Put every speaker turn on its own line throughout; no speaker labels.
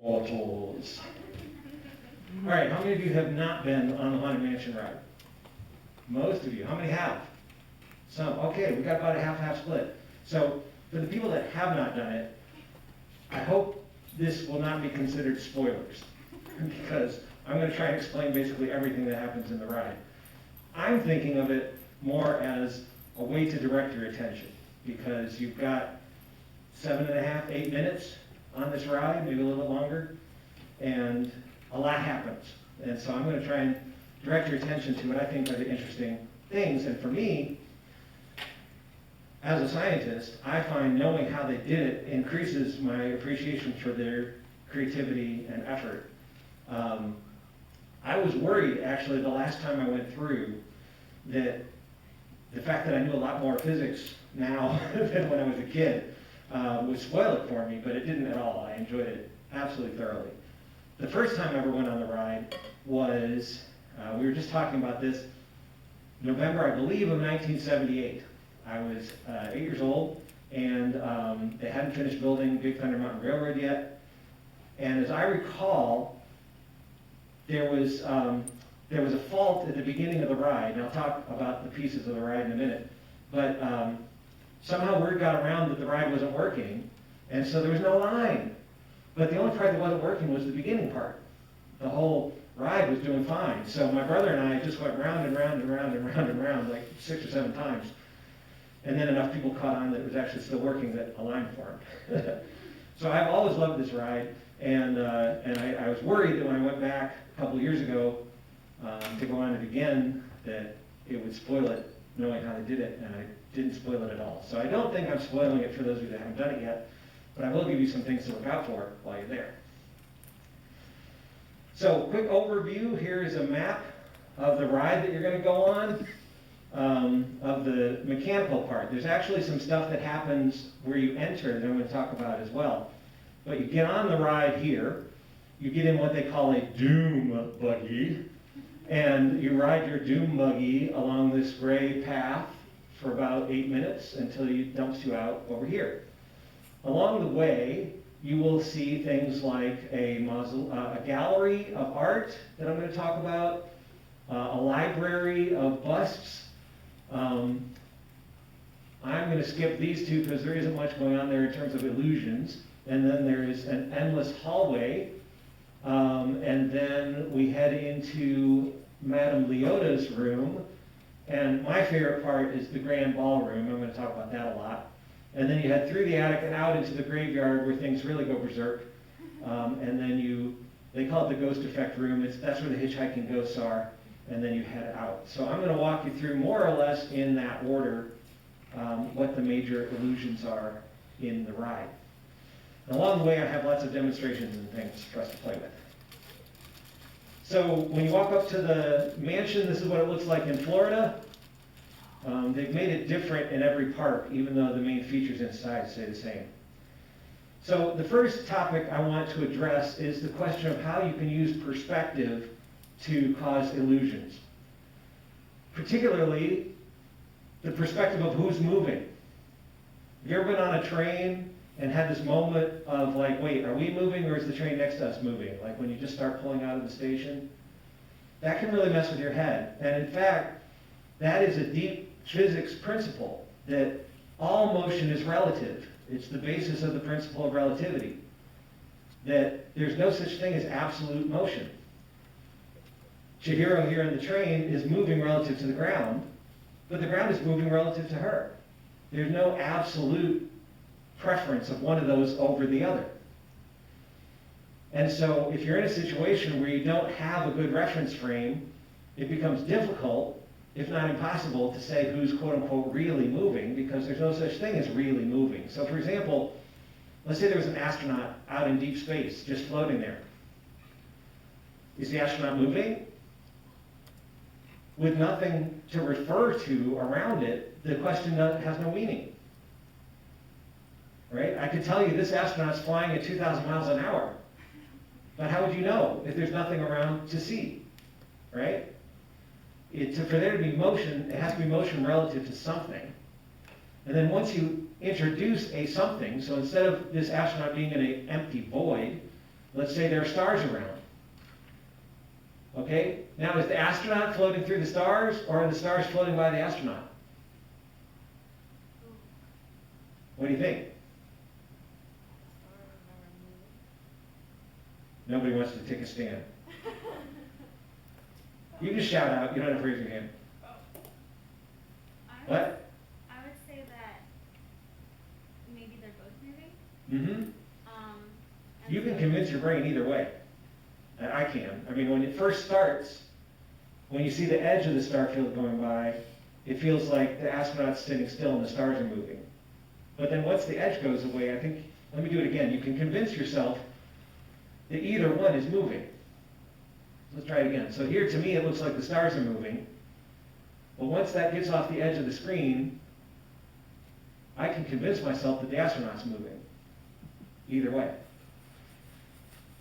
Autos. All right, how many of you have not been on the Haunted Mansion ride? Most of you. How many have? Some. Okay, we got about a half-half split. So for the people that have not done it, I hope this will not be considered spoilers, because I'm going to try and explain basically everything that happens in the ride. I'm thinking of it more as a way to direct your attention, because you've got 7.5, 8 minutes on this ride, maybe a little bit longer, and a lot happens. And so I'm going to try and direct your attention to what I think are the interesting things. And for me, as a scientist, I find knowing how they did it increases my appreciation for their creativity and effort. I was worried, actually, the last time I went through, that the fact that I knew a lot more physics now than when I was a kid would spoil it for me, but it didn't at all. I enjoyed it absolutely thoroughly. The first time I ever went on the ride was, we were just talking about this, November, I believe, of 1978. I was 8 years old, and they hadn't finished building Big Thunder Mountain Railroad yet. And as I recall, there was a fault at the beginning of the ride, and I'll talk about the pieces of the ride in a minute, but somehow word got around that the ride wasn't working, and so there was no line. But the only part that wasn't working was the beginning part. The whole ride was doing fine. So my brother and I just went round and round and round and round and round like 6 or 7 times. And then enough people caught on that it was actually still working that a line formed. So I've always loved this ride, and I was worried that when I went back a couple of years ago to go on it again, that it would spoil it, knowing how they did it, and I didn't spoil it at all. So I don't think I'm spoiling it for those of you that haven't done it yet, but I will give you some things to look out for while you're there. So quick overview, here is a map of the ride that you're going to go on. Of the mechanical part. There's actually some stuff that happens where you enter that I'm going to talk about as well. But you get on the ride here, you get in what they call a doom buggy, and you ride your doom buggy along this gray path for about 8 minutes until it dumps you out over here. Along the way, you will see things like a gallery of art that I'm going to talk about, a library of busts. I'm going to skip these two because there isn't much going on there in terms of illusions. And then there is an endless hallway. And then we head into Madame Leota's room. And my favorite part is the grand ballroom. I'm going to talk about that a lot. And then you head through the attic and out into the graveyard where things really go berserk. And then they call it the ghost effect room. That's where the hitchhiking ghosts are. And then you head out. So I'm going to walk you through more or less in that order what the major illusions are in the ride. And along the way, I have lots of demonstrations and things for us to play with. So when you walk up to the mansion, this is what it looks like in Florida. They've made it different in every park, even though the main features inside stay the same. So the first topic I want to address is the question of how you can use perspective to cause illusions. Particularly, the perspective of who's moving. Have you ever been on a train and had this moment of like, wait, are we moving or is the train next to us moving? Like when you just start pulling out of the station? That can really mess with your head. And in fact, that is a deep physics principle, that all motion is relative. It's the basis of the principle of relativity. That there's no such thing as absolute motion. Chihiro here in the train is moving relative to the ground, but the ground is moving relative to her. There's no absolute preference of one of those over the other. And so if you're in a situation where you don't have a good reference frame, it becomes difficult, if not impossible, to say who's quote-unquote really moving, because there's no such thing as really moving. So for example, let's say there was an astronaut out in deep space, just floating there. Is the astronaut moving? With nothing to refer to around it, the question has no meaning. Right? I could tell you this astronaut's flying at 2,000 miles an hour. But how would you know if there's nothing around to see? Right? For there to be motion, it has to be motion relative to something. And then once you introduce a something, so instead of this astronaut being in an empty void, Let's say there are stars around. Okay? Now, is the astronaut floating through the stars, or are the stars floating by the astronaut? What do you think? Nobody wants to take a stand. You can shout out. You don't have to raise your hand. What?
I would say that maybe they're both moving.
Mm-hmm. You can convince your brain either way. And I can. I mean, when it first starts, when you see the edge of the star field going by, it feels like the astronaut's sitting still and the stars are moving. But then once the edge goes away, I think, let me do it again. You can convince yourself that either one is moving. Let's try it again. So here, to me, it looks like the stars are moving. But once that gets off the edge of the screen, I can convince myself that the astronaut's moving. Either way.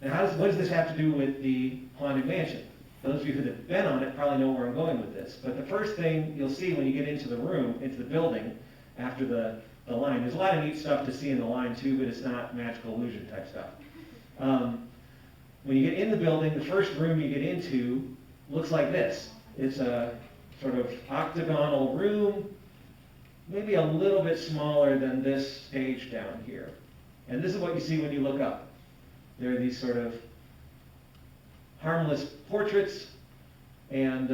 Now, what does this have to do with the Haunted Mansion? Those of you that have been on it probably know where I'm going with this. But the first thing you'll see when you get into the room, into the building, after the line, there's a lot of neat stuff to see in the line too, but it's not magical illusion type stuff. When you get in the building, the first room you get into looks like this. It's a sort of octagonal room, maybe a little bit smaller than this stage down here. And this is what you see when you look up. There are these sort of harmless portraits, and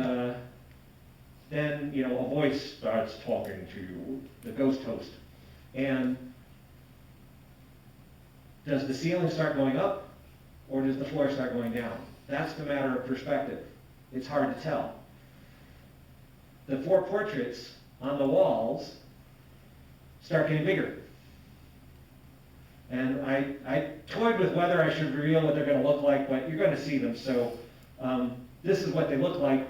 then, you know, a voice starts talking to you, the ghost host. And does the ceiling start going up, or does the floor start going down? That's the matter of perspective. It's hard to tell. The 4 portraits on the walls start getting bigger. And I toyed with whether I should reveal what they're going to look like, but you're going to see them. So this is what they look like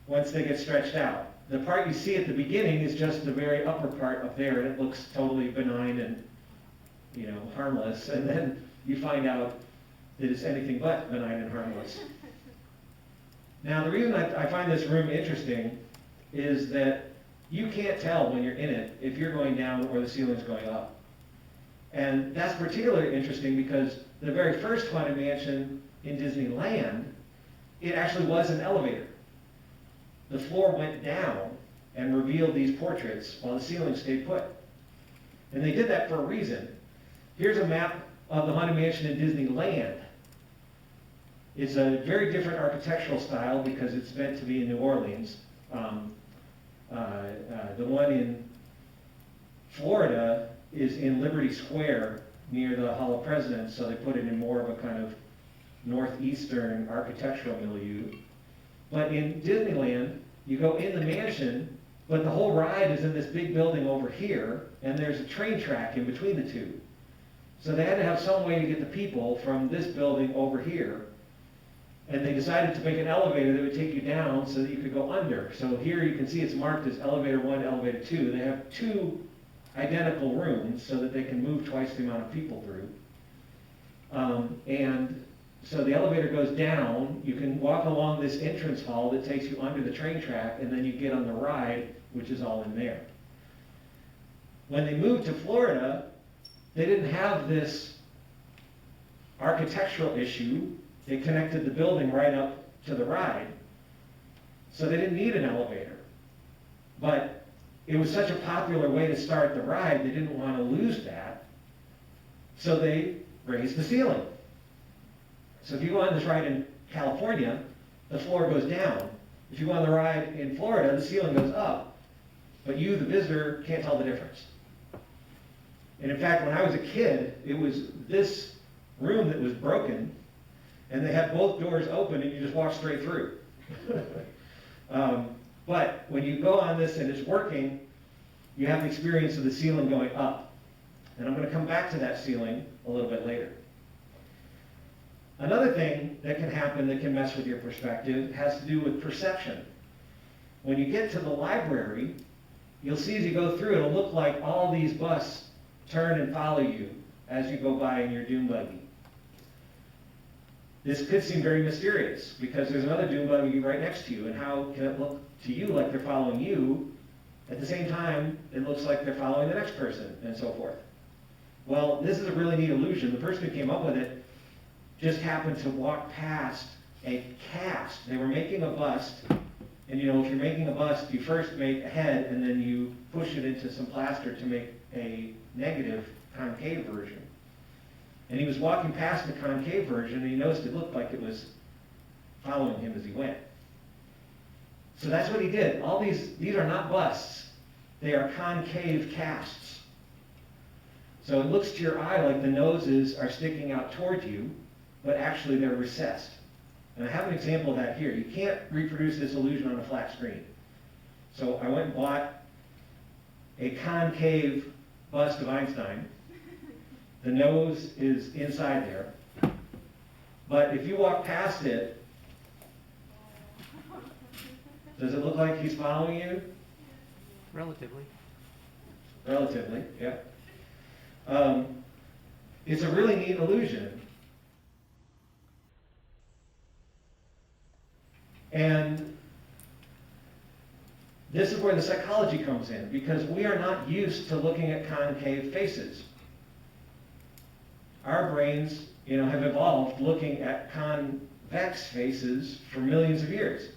once they get stretched out. The part you see at the beginning is just the very upper part up there, and it looks totally benign and, you know, harmless. And then you find out that it's anything but benign and harmless. Now, the reason I find this room interesting is that you can't tell when you're in it if you're going down or the ceiling's going up. And that's particularly interesting because the very first Haunted Mansion in Disneyland, it actually was an elevator. The floor went down and revealed these portraits while the ceiling stayed put. And they did that for a reason. Here's a map of the Haunted Mansion in Disneyland. It's a very different architectural style because it's meant to be in New Orleans. The one in Florida is in Liberty Square near the Hall of Presidents, so they put it in more of a kind of northeastern architectural milieu. But in Disneyland, you go in the mansion, but the whole ride is in this big building over here, and there's a train track in between the two. So they had to have some way to get the people from this building over here, and they decided to make an elevator that would take you down so that you could go under. So here you can see it's marked as elevator 1, elevator 2. They have 2 identical rooms so that they can move twice the amount of people through. And so the elevator goes down. You can walk along this entrance hall that takes you under the train track, and then you get on the ride, which is all in there. When they moved to Florida, they didn't have this architectural issue. They connected the building right up to the ride, so they didn't need an elevator. But it was such a popular way to start the ride, they didn't want to lose that, so they raised the ceiling. So if you go on this ride in California, the floor goes down. If you go on the ride in Florida, the ceiling goes up. But you, the visitor, can't tell the difference. And in fact, when I was a kid, it was this room that was broken, and they had both doors open, and you just walk straight through. But when you go on this and it's working, you have the experience of the ceiling going up. And I'm going to come back to that ceiling a little bit later. Another thing that can happen that can mess with your perspective has to do with perception. When you get to the library, you'll see as you go through, it'll look like all these busts turn and follow you as you go by in your dune buggy. This could seem very mysterious because there's another dune buggy right next to you, and how can it look to you like they're following you? At the same time, it looks like they're following the next person, and so forth. Well, this is a really neat illusion. The person who came up with it just happened to walk past a cast. They were making a bust, and you know, if you're making a bust, you first make a head, and then you push it into some plaster to make a negative concave version. And he was walking past the concave version, and he noticed it looked like it was following him as he went. So that's what he did. All these are not busts. They are concave casts. So it looks to your eye like the noses are sticking out toward you, but actually they're recessed. And I have an example of that here. You can't reproduce this illusion on a flat screen. So I went and bought a concave bust of Einstein. The nose is inside there. But if you walk past it, does it look like he's following you?
Relatively.
Relatively, yeah. It's a really neat illusion. And this is where the psychology comes in, because we are not used to looking at concave faces. Our brains, have evolved looking at convex faces for millions of years.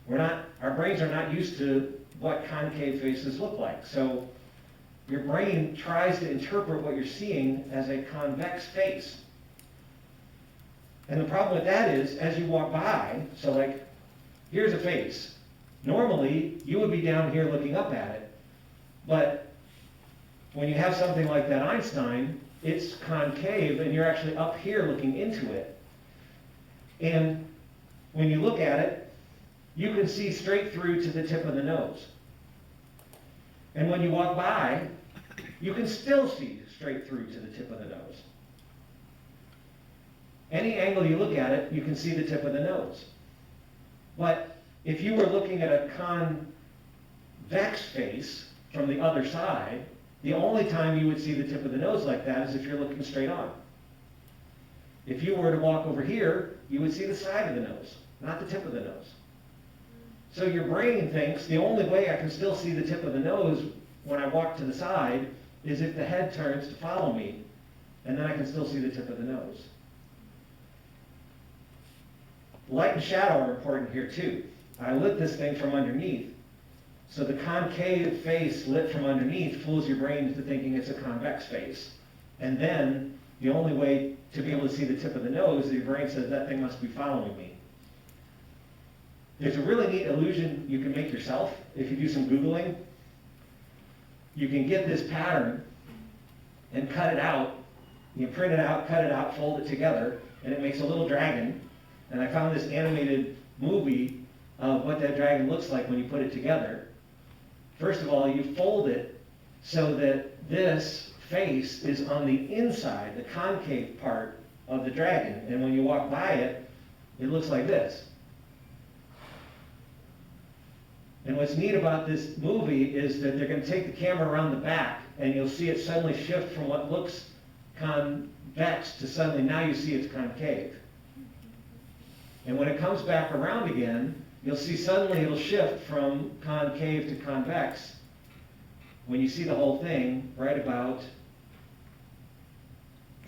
Our brains are not used to what concave faces look like. So your brain tries to interpret what you're seeing as a convex face. And the problem with that is, as you walk by, so like, here's a face. Normally, you would be down here looking up at it. But when you have something like that Einstein, it's concave, and you're actually up here looking into it. And when you look at it, you can see straight through to the tip of the nose. And when you walk by, you can still see straight through to the tip of the nose. Any angle you look at it, you can see the tip of the nose. But if you were looking at a convex face from the other side, the only time you would see the tip of the nose like that is if you're looking straight on. If you were to walk over here, you would see the side of the nose, not the tip of the nose. So your brain thinks the only way I can still see the tip of the nose when I walk to the side is if the head turns to follow me, and then I can still see the tip of the nose. Light and shadow are important here too. I lit this thing from underneath, so the concave face lit from underneath fools your brain into thinking it's a convex face. And then the only way to be able to see the tip of the nose is your brain says that thing must be following me. There's a really neat illusion you can make yourself if you do some Googling. You can get this pattern and cut it out. You print it out, cut it out, fold it together, and it makes a little dragon. And I found this animated movie of what that dragon looks like when you put it together. First of all, you fold it so that this face is on the inside, the concave part of the dragon. And when you walk by it, it looks like this. And what's neat about this movie is that they're going to take the camera around the back, and you'll see it suddenly shift from what looks convex to suddenly now you see it's concave. And when it comes back around again, you'll see suddenly it'll shift from concave to convex when you see the whole thing right about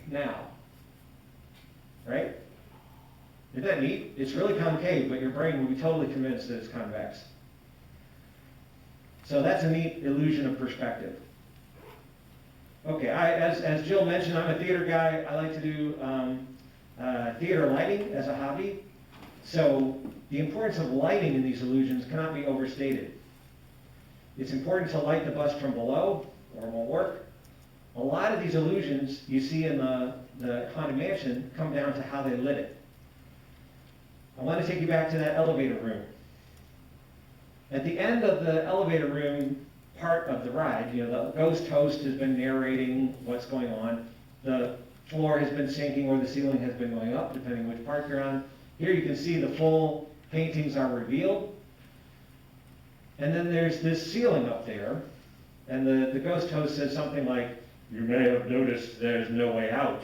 now. Right? Isn't that neat? It's really concave, but your brain will be totally convinced that it's convex. So that's a neat illusion of perspective. Okay, as Jill mentioned, I'm a theater guy. I like to do theater lighting as a hobby. So the importance of lighting in these illusions cannot be overstated. It's important to light the bust from below, or it won't work. A lot of these illusions you see in the Haunted Mansion come down to how they lit it. I want to take you back to that elevator room. At the end of the elevator room part of the ride, the ghost host has been narrating what's going on. The floor has been sinking or the ceiling has been going up, depending which part you're on. Here you can see the full paintings are revealed. And then there's this ceiling up there, and the ghost host says something like, "You may have noticed there's no way out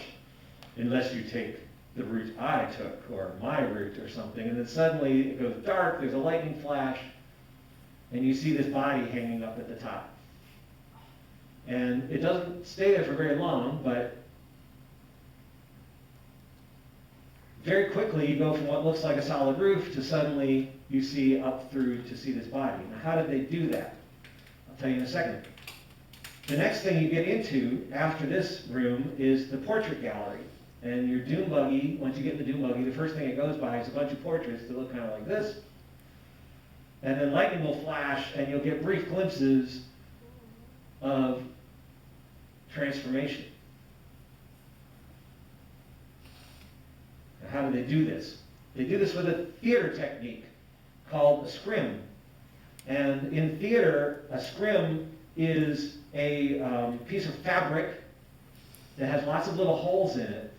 unless you take the route I took, or my route," or something. And then suddenly it goes dark, there's a lightning flash, and you see this body hanging up at the top. And it doesn't stay there for very long, but very quickly you go from what looks like a solid roof to suddenly you see up through to see this body. Now how did they do that? I'll tell you in a second. The next thing you get into after this room is the portrait gallery. And your dune buggy, once you get in the dune buggy, the first thing it goes by is a bunch of portraits that look kind of like this. And then lightning will flash and you'll get brief glimpses of transformation. Now, how do they do this? They do this with a theater technique called a scrim. And in theater, a scrim is a piece of fabric that has lots of little holes in it.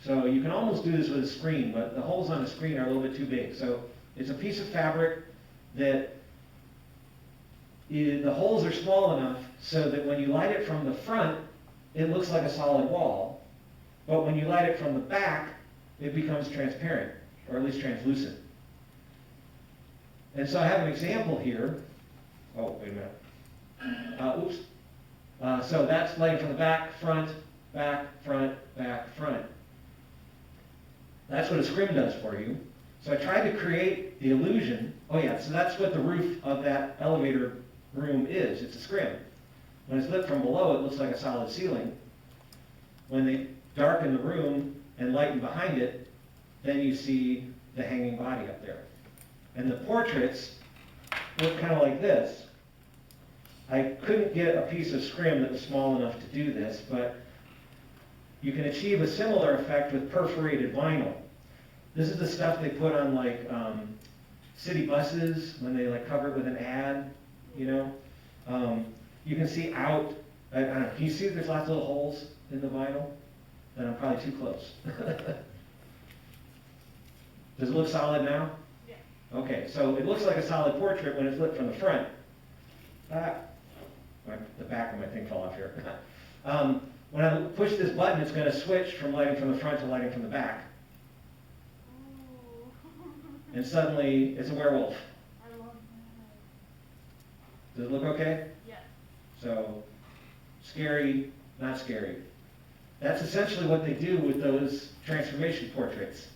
So you can almost do this with a screen, but the holes on the screen are a little bit too big. So it's a piece of fabric that the holes are small enough so that when you light it from the front, it looks like a solid wall. But when you light it from the back, it becomes transparent, or at least translucent. And so I have an example here. Oh, wait a minute. Oops. So that's lighting from the back, front, back, front, back, front. That's what a scrim does for you. So I tried to create the illusion. Oh yeah, so that's what the roof of that elevator room is. It's a scrim. When it's lit from below, it looks like a solid ceiling. When they darken the room and lighten behind it, then you see the hanging body up there. And the portraits look kind of like this. I couldn't get a piece of scrim that was small enough to do this, but you can achieve a similar effect with perforated vinyl. This is the stuff they put on like city buses when they like cover it with an ad, you know. You can see out, I don't know, can you see there's lots of little holes in the vinyl? Then I'm probably too close. Does it look solid now?
Yeah.
Okay, so it looks like a solid portrait when it's lit from the front. The back of my thing fell off here. When I push this button, it's going to switch from lighting from the front to lighting from the back.
Ooh.
And suddenly, it's a werewolf.
I love that.
Does it look okay?
Yes.
So, scary, not scary. That's essentially what they do with those transformation portraits.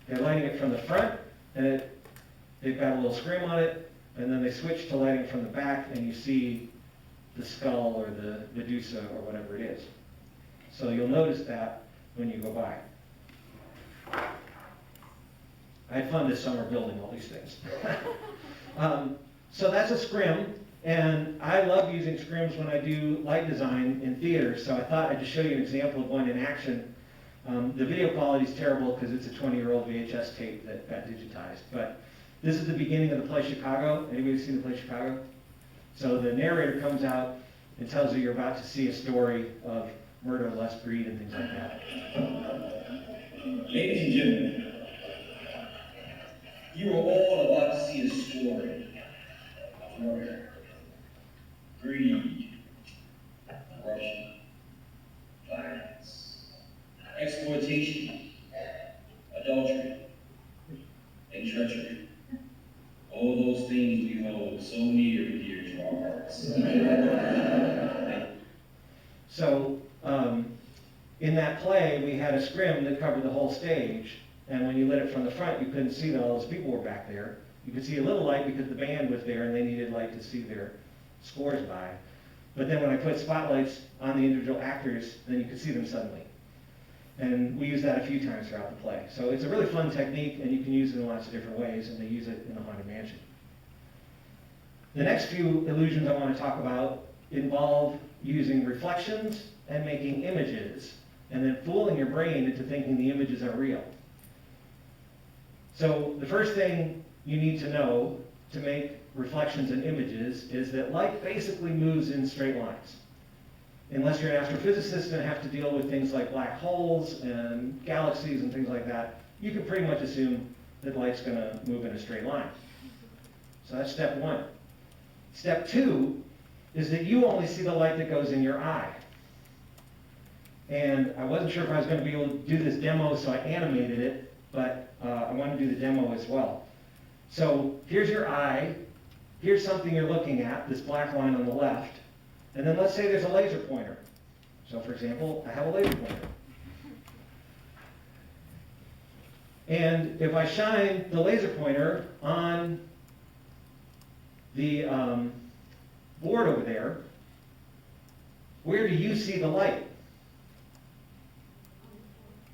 They're lighting it from the front, and they've got a little scrim on it, and then they switch to lighting from the back, and you see the skull or the Medusa or whatever it is. So you'll notice that when you go by. I had fun this summer building all these things. So that's a scrim, and I love using scrims when I do light design in theater, so I thought I'd just show you an example of one in action. The video quality is terrible because it's a 20-year-old VHS tape that got digitized, but this is the beginning of the play Chicago. Anybody seen the play Chicago? So the narrator comes out and tells you you're about to see a story of murder, lust, greed, and things like that.
Ladies and gentlemen, you are all about to see a story of murder, greed, corruption, violence, exploitation, adultery, and treachery. All those things we hold so near and dear to our hearts.
So in that play, we had a scrim that covered the whole stage, and when you lit it from the front, you couldn't see that all those people were back there. You could see a little light because the band was there and they needed light to see their scores by. But then when I put spotlights on the individual actors, then you could see them suddenly. And we use that a few times throughout the play. So it's a really fun technique, and you can use it in lots of different ways, and they use it in the Haunted Mansion. The next few illusions I want to talk about involve using reflections and making images, and then fooling your brain into thinking the images are real. So the first thing you need to know to make reflections and images is that light basically moves in straight lines. Unless you're an astrophysicist and have to deal with things like black holes and galaxies and things like that, you can pretty much assume that light's going to move in a straight line. So that's step one. Step two is that you only see the light that goes in your eye. And I wasn't sure if I was going to be able to do this demo, so I animated it, but I want to do the demo as well. So here's your eye. Here's something you're looking at, this black line on the left. And then let's say there's a laser pointer. So for example, I have a laser pointer. And if I shine the laser pointer on the board over there, where do you see the light?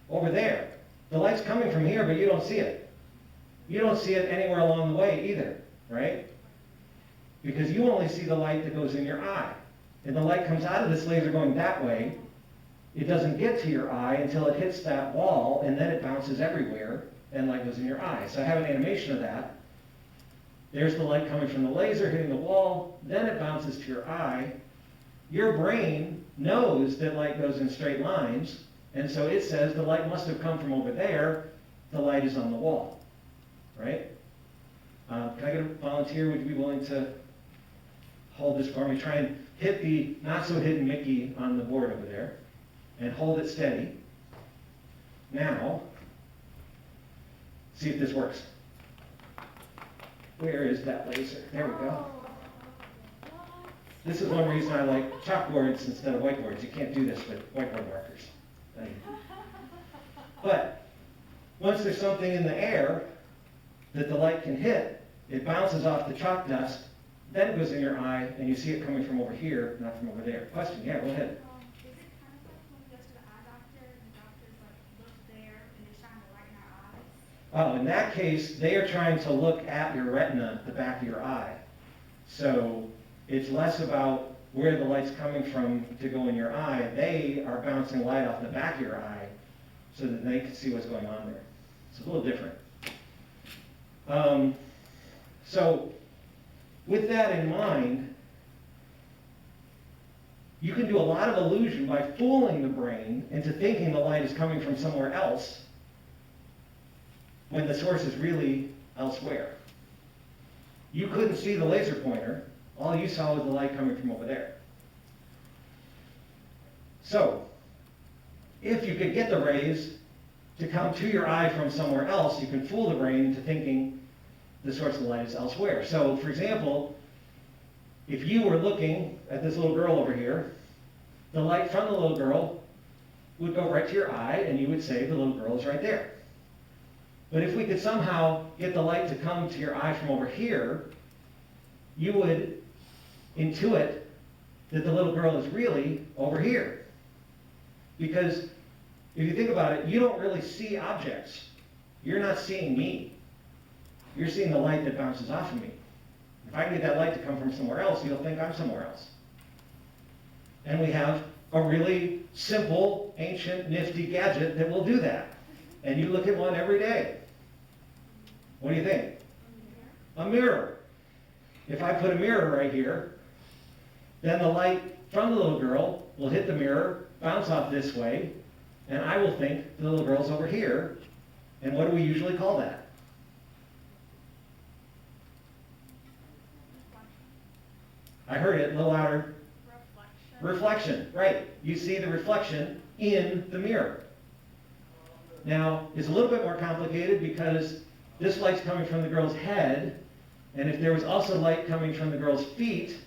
Over there. The light's coming from here, but you don't see it. You don't see it anywhere along the way either, right? Because you only see the light that goes in your eye. And the light comes out of this laser going that way. It doesn't get to your eye until it hits that wall, and then it bounces everywhere, and light goes in your eye. So I have an animation of that. There's the light coming from the laser, hitting the wall, then it bounces to your eye. Your brain knows that light goes in straight lines, and so it says the light must have come from over there, the light is on the wall, right? Can I get a volunteer? Would you be willing to hold this for me? Try and hit the not-so-hidden Mickey on the board over there, and hold it steady. Now, see if this works. Where is that laser? There we go. This is one reason I like chalkboards instead of whiteboards. You can't do this with whiteboard markers. But once there's something in the air that the light can hit, it bounces off the chalk dust, then it goes in your eye, and you see it coming from over here, not from over there. Question? Yeah, go ahead.
Is it kind of like when we go to the eye doctor and the doctor's like, look there and they shine the light in our eyes?
Oh, in that case, they are trying to look at your retina, the back of your eye. So it's less about where the light's coming from to go in your eye. They are bouncing light off the back of your eye so that they can see what's going on there. It's a little different. So with that in mind, you can do a lot of illusion by fooling the brain into thinking the light is coming from somewhere else when the source is really elsewhere. You couldn't see the laser pointer. All you saw was the light coming from over there. So, if you could get the rays to come to your eye from somewhere else, you can fool the brain into thinking the source of the light is elsewhere. So, for example, if you were looking at this little girl over here, the light from the little girl would go right to your eye, and you would say the little girl is right there. But if we could somehow get the light to come to your eye from over here, you would intuit that the little girl is really over here. Because if you think about it, you don't really see objects. You're not seeing me. You're seeing the light that bounces off of me. If I can get that light to come from somewhere else, you'll think I'm somewhere else. And we have a really simple, ancient, nifty gadget that will do that. And you look at one every day. What do you think? A mirror. If I put a mirror right here, then the light from the little girl will hit the mirror, bounce off this way, and I will think the little girl's over here. And what do we usually call that? I heard it a little louder. Reflection, right. You see the reflection in the mirror. Now, it's a little bit more complicated because this light's coming from the girl's head, and if there was also light coming from the girl's feet,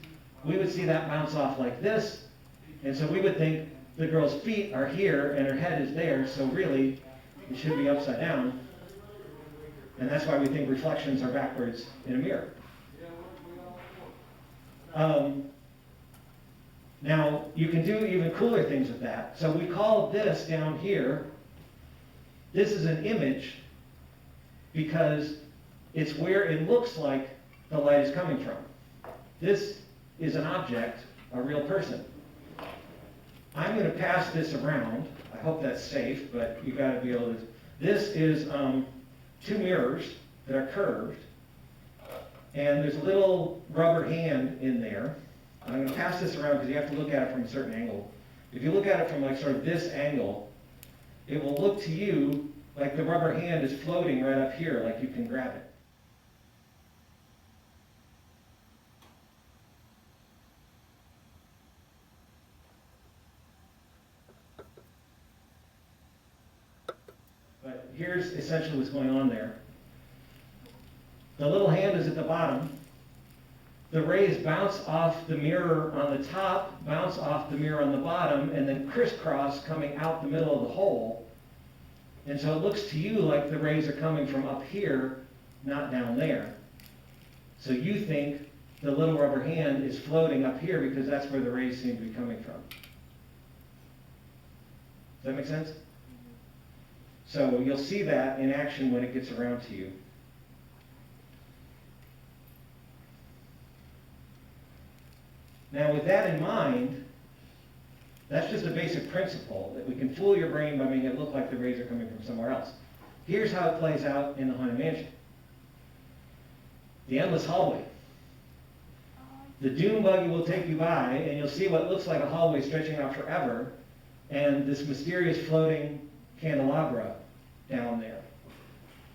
we would see that bounce off like this, and so we would think the girl's feet are here and her head is there, so really it should be upside down, and that's why we think reflections are backwards in a mirror. Now, you can do even cooler things with that. So we call this down here, this is an image because it's where it looks like the light is coming from. This is an object, a real person. I'm going to pass this around. I hope that's safe, but you've got to be able to. This is two mirrors that are curved, and there's a little rubber hand in there. I'm going to pass this around because you have to look at it from a certain angle. If you look at it from like sort of this angle, it will look to you like the rubber hand is floating right up here, like you can grab it. But here's essentially what's going on there. The little hand is at the bottom. The rays bounce off the mirror on the top, bounce off the mirror on the bottom, and then crisscross coming out the middle of the hole. And so it looks to you like the rays are coming from up here, not down there. So you think the little rubber hand is floating up here because that's where the rays seem to be coming from. Does that make sense? So you'll see that in action when it gets around to you. Now with that in mind, that's just a basic principle, that we can fool your brain by making it look like the rays are coming from somewhere else. Here's how it plays out in the Haunted Mansion. The endless hallway. The doom buggy will take you by, and you'll see what looks like a hallway stretching out forever, and this mysterious floating candelabra down there.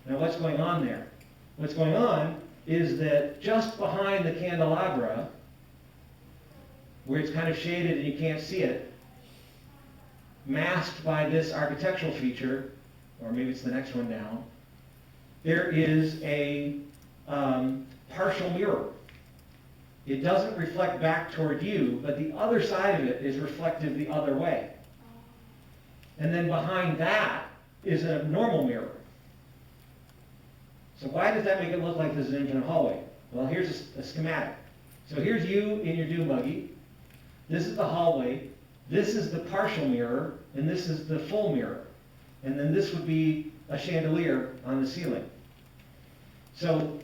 Now what's going on there? What's going on is that just behind the candelabra, where it's kind of shaded and you can't see it, masked by this architectural feature, or maybe it's the next one down, there is a partial mirror. It doesn't reflect back toward you, but the other side of it is reflective the other way. And then behind that is a normal mirror. So why does that make it look like this is an infinite hallway? Well, here's a schematic. So here's you in your doom buggy. This is the hallway. This is the partial mirror, and this is the full mirror. And then this would be a chandelier on the ceiling. So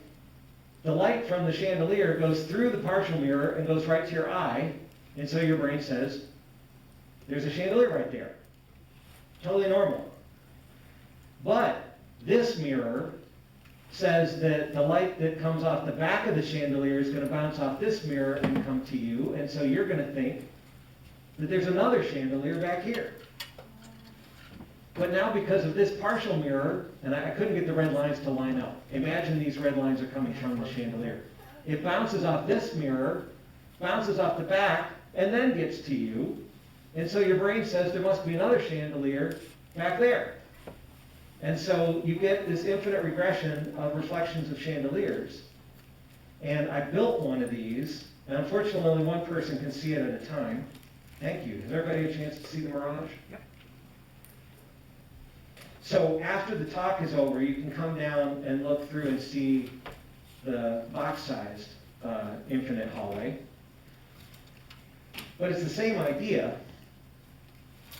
the light from the chandelier goes through the partial mirror and goes right to your eye, and so your brain says, there's a chandelier right there. Totally normal. But this mirror says that the light that comes off the back of the chandelier is going to bounce off this mirror and come to you, and so you're going to think that there's another chandelier back here. But now because of this partial mirror, and I couldn't get the red lines to line up. Imagine these red lines are coming from the chandelier. It bounces off this mirror, bounces off the back, and then gets to you. And so your brain says there must be another chandelier back there. And so you get this infinite regression of reflections of chandeliers. And I built one of these, and unfortunately only one person can see it at a time. Thank you. Has everybody a chance to see the mirage?
Yep.
So after the talk is over, you can come down and look through and see the box-sized infinite hallway. But it's the same idea.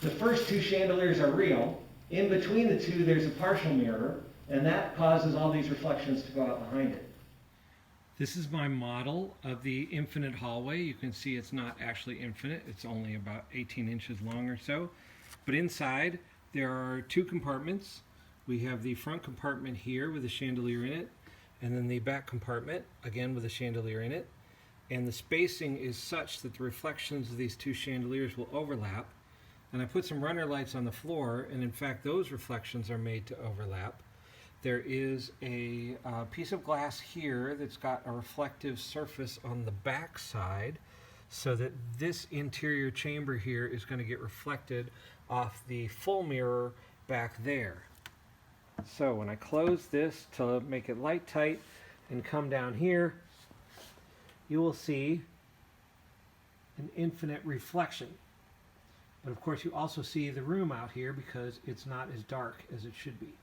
The first two chandeliers are real. In between the two, there's a partial mirror, and that causes all these reflections to go out behind it. This is my model of the infinite hallway. You can see it's not actually infinite. It's only about 18 inches long or so. But inside, there are two compartments. We have the front compartment here with a chandelier in it, and then the back compartment, again with a chandelier in it. And the spacing is such that the reflections of these two chandeliers will overlap. And I put some runner lights on the floor, and in fact those reflections are made to overlap. There is a piece of glass here that's got a reflective surface on the back side, so that this interior chamber here is going to get reflected off the full mirror back there. So when I close this to make it light tight and come down here, you will see an infinite reflection. But of course you also see the room out here because it's not as dark as it should be.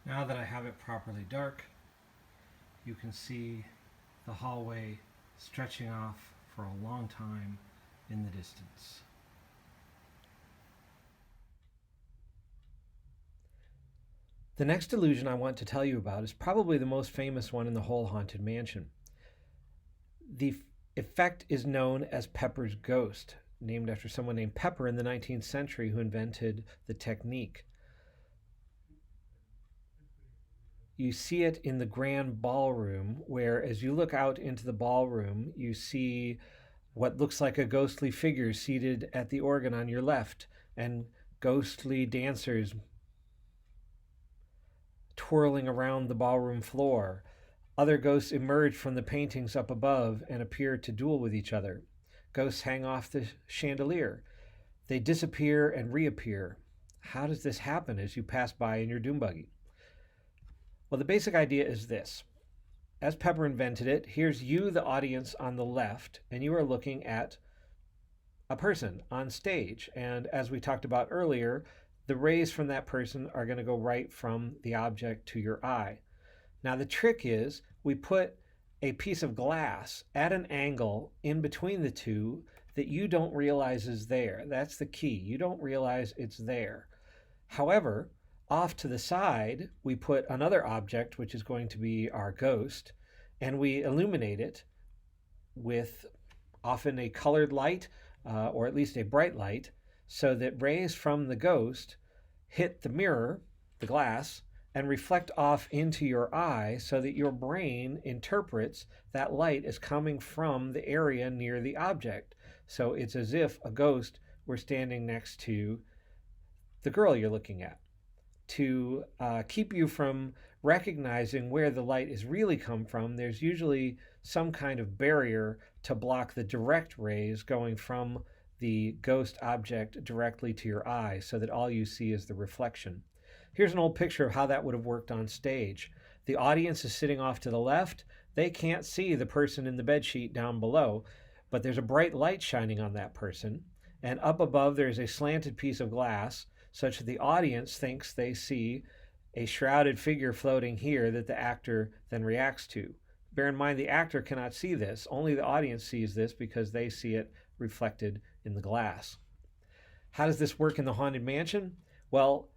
Now that I have it properly dark, you can see the hallway stretching off for a long time in the distance. The next illusion I want to tell you about is probably the most famous one in the whole Haunted Mansion. The effect is known as Pepper's ghost, named after someone named Pepper in the 19th century who invented the technique. You see it in the grand ballroom, where as you look out into the ballroom, you see what looks like a ghostly figure seated at the organ on your left, and ghostly dancers twirling around the ballroom floor. Other ghosts emerge from the paintings up above and appear to duel with each other. Ghosts hang off the chandelier. They disappear and reappear. How does this happen as you pass by in your doom buggy? Well, the basic idea is this. As Pepper invented it, here's you, the audience, on the left, and you are looking at a person on stage. And as we talked about earlier,
the rays from that person are going to go right from the object to your eye. Now the trick is we put a piece of glass at an angle in between the two that you don't realize is there. That's the key. You don't realize it's there. However, off to the side, we put another object, which is going to be our ghost, and we illuminate it with often a colored light or at least a bright light, so that rays from the ghost hit the mirror, the glass, and reflect off into your eye so that your brain interprets that light as coming from the area near the object. So it's as if a ghost were standing next to the girl you're looking at. To keep you from recognizing where the light is really come from, there's usually some kind of barrier to block the direct rays going from the ghost object directly to your eye so that all you see is the reflection. Here's an old picture of how that would have worked on stage. The audience is sitting off to the left. They can't see the person in the bedsheet down below, but there's a bright light shining on that person. And up above, there's a slanted piece of glass such that the audience thinks they see a shrouded figure floating here that the actor then reacts to. Bear in mind, the actor cannot see this. Only the audience sees this because they see it reflected in the glass. How does this work in the Haunted Mansion? Well,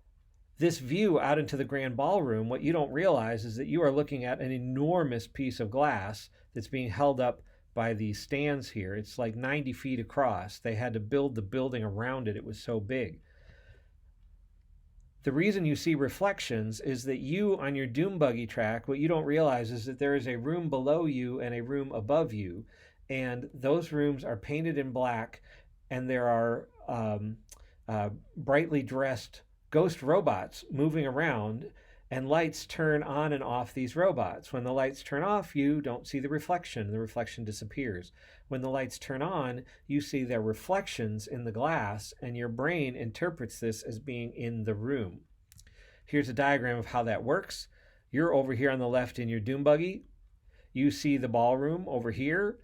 this view out into the grand ballroom, what you don't realize is that you are looking at an enormous piece of glass that's being held up by these stands here. It's like 90 feet across. They had to build the building around it. It was so big. The reason you see reflections is that you, on your doom buggy track, what you don't realize is that there is a room below you and a room above you, and those rooms are painted in black, and there are brightly dressed ghost robots moving around, and lights turn on and off these robots. When the lights turn off, you don't see the reflection disappears. When the lights turn on, you see their reflections in the glass, and your brain interprets this as being in the room. Here's a diagram of how that works. You're over here on the left in your doom buggy. You see the ballroom over here,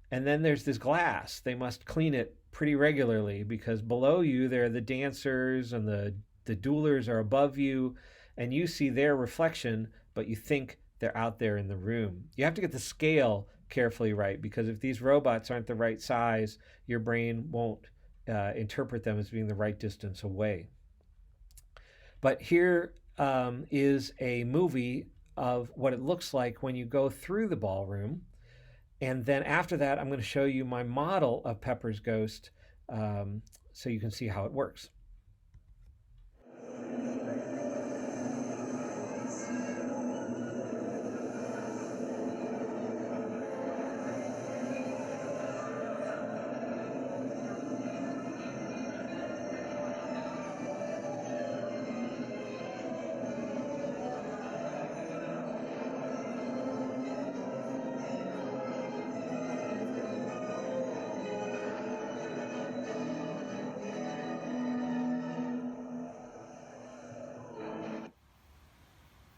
and then there's this glass. They must clean it pretty regularly because below you there are the dancers, and the duelers are above you, and you see their reflection, but you think they're out there in the room. You have to get the scale carefully right, because if these robots aren't the right size, your brain won't interpret them as being the right distance away. But here is a movie of what it looks like when you go through the ballroom. And then after that, I'm going to show you my model of Pepper's ghost so you can see how it works.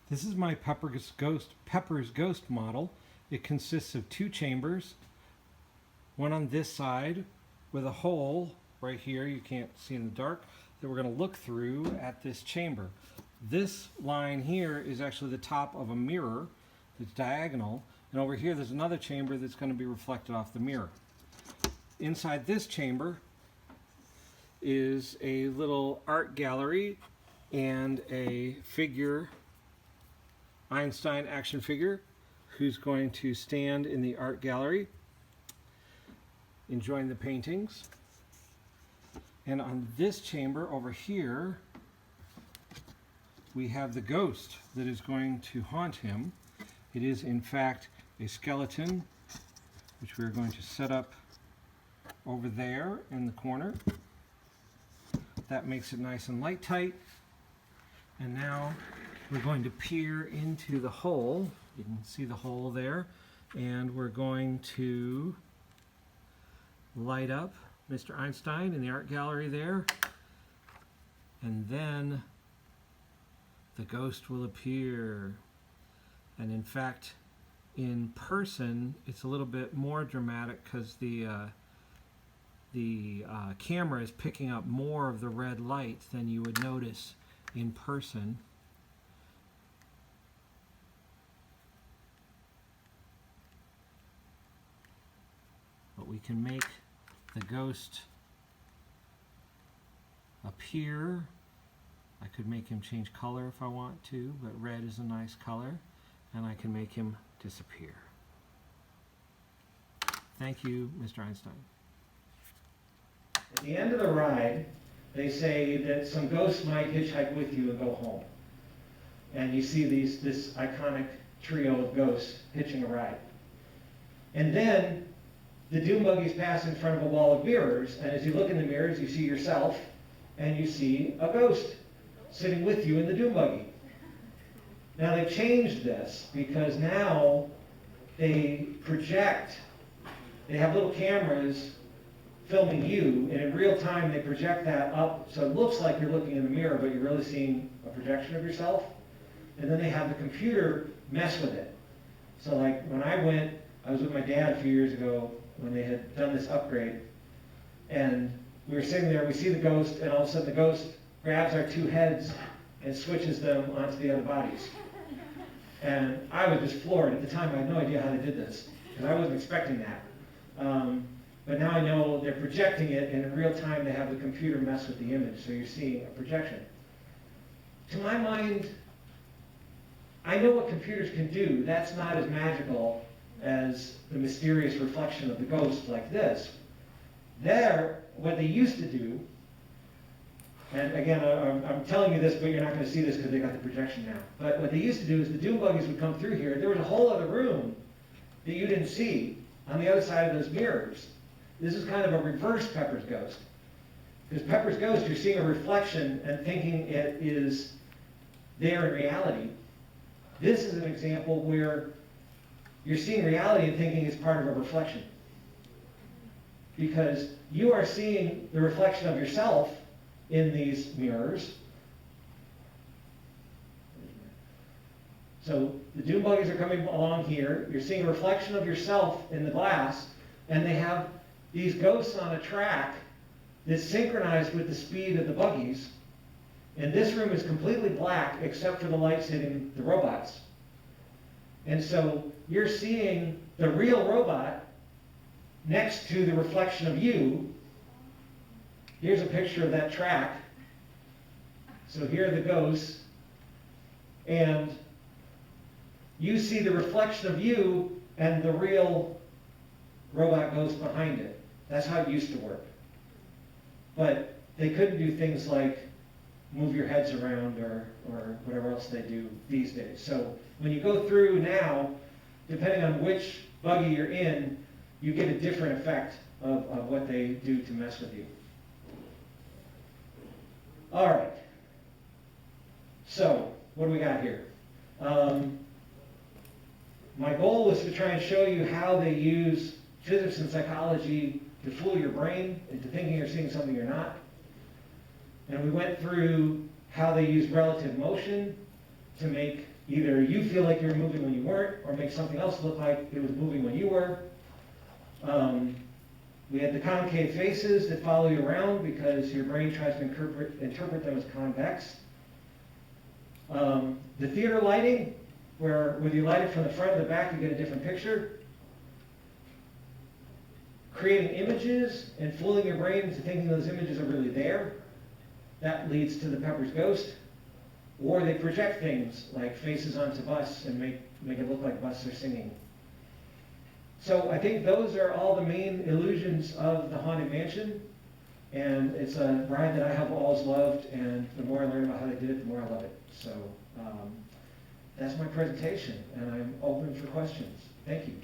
This is my Pepper's Ghost model. It consists of two chambers, one on this side with a hole right here, you can't see in the dark, that we're going to look through at this chamber. This line here is actually the top of a mirror that's diagonal, and over here there's another chamber that's going to be reflected off the mirror. Inside this chamber is a little art gallery and a figure, Einstein action figure, who's going to stand in the art gallery enjoying the paintings. And on this chamber over here we have the ghost that is going to haunt him. It is in fact a skeleton, which we're going to set up over there in the corner. That makes it nice and light tight. And now we're going to peer into the hole. You can see the hole there. And we're going to light up Mr. Einstein in the art gallery there. And then the ghost will appear. And in fact, in person, it's a little bit more dramatic because the the camera is picking up more of the red light than you would notice in person. But we can make the ghost appear. I could make him change color if I want to, but red is a nice color, and I can make him disappear. Thank you, Mr. Einstein.
At the end of the ride, they say that some ghosts might hitchhike with you and go home. And you see this iconic trio of ghosts hitching a ride. And then the doom buggies pass in front of a wall of mirrors, and as you look in the mirrors, you see yourself, and you see a ghost sitting with you in the doom buggy. Now they've changed this because now they project. They have little cameras filming you, and in real time they project that up so it looks like you're looking in the mirror, but you're really seeing a projection of yourself. And then they have the computer mess with it. So like when I was with my dad a few years ago when they had done this upgrade, and we were sitting there, we see the ghost, and all of a sudden the ghost grabs our two heads and switches them onto the other bodies. And I was just floored. At the time, I had no idea how they did this, because I wasn't expecting that. But now I know they're projecting it, and in real time they have the computer mess with the image, so you're seeing a projection. To my mind, I know what computers can do. That's not as magical as the mysterious reflection of the ghost like this. What they used to do, and again, I'm telling you this, but you're not going to see this because they got the projection now. But what they used to do is the doom buggies would come through here. There was a whole other room that you didn't see on the other side of those mirrors. This is kind of a reverse Pepper's Ghost. Because Pepper's Ghost, you're seeing a reflection and thinking it is there in reality. This is an example where you're seeing reality and thinking it's part of a reflection. Because you are seeing the reflection of yourself in these mirrors. So the doom buggies are coming along here. You're seeing a reflection of yourself in the glass, and they have these ghosts on a track that's synchronized with the speed of the buggies. And this room is completely black except for the lights hitting the robots. And so you're seeing the real robot next to the reflection of you. Here's a picture of that track. So here are the ghosts. And you see the reflection of you and the real robot ghost behind it. That's how it used to work. But they couldn't do things like move your heads around or whatever else they do these days. So when you go through now, depending on which buggy you're in, you get a different effect of what they do to mess with you. All right. So what do we got here? My goal was to try and show you how they use physics and psychology to fool your brain into thinking you're seeing something you're not. And we went through how they use relative motion to make either you feel like you were moving when you weren't, or make something else look like it was moving when you were. We had the concave faces that follow you around because your brain tries to interpret them as convex. The theater lighting, where when you light it from the front or the back, you get a different picture. Creating images and fooling your brain into thinking those images are really there. That leads to the Pepper's Ghost. Or they project things like faces onto bus and make it look like bus are singing. So I think those are all the main illusions of the Haunted Mansion. And it's a ride that I have always loved, and the more I learn about how they did it, the more I love it. So that's my presentation, and I'm open for questions. Thank you.